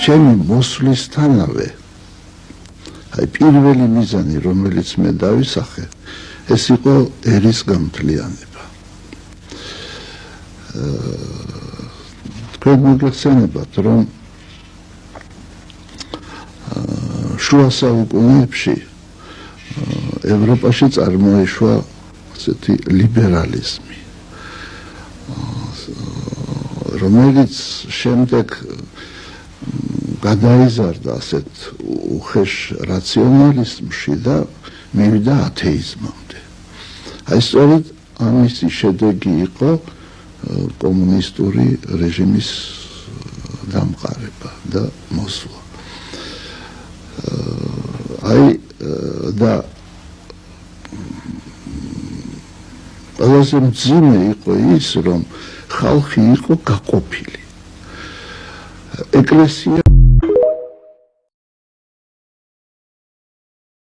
ჩემი მოსვლისთანავე აი პირველი მიზანი რომელიც მე დავისახე ეს იყო ერის გამთლიანება თქვენ მოგეხსენებათ რომ შუა საუკუნეებში ევროპაში წარმოიშვა ასეთი ლიბერალიზმი რომელიც შემდეგ გადაიზარდა ასეთ უხეშ რაციონალიზმში და მივიდა ათეიზმამდე. აი სწორედ ამისი შედეგი იყო კომუნისტური რეჟიმის დამყარება და მოსვლა. აი და ყველაზე მძიმე იყო ის რომ ხალხი იყო გაყოფილი. ეკლესია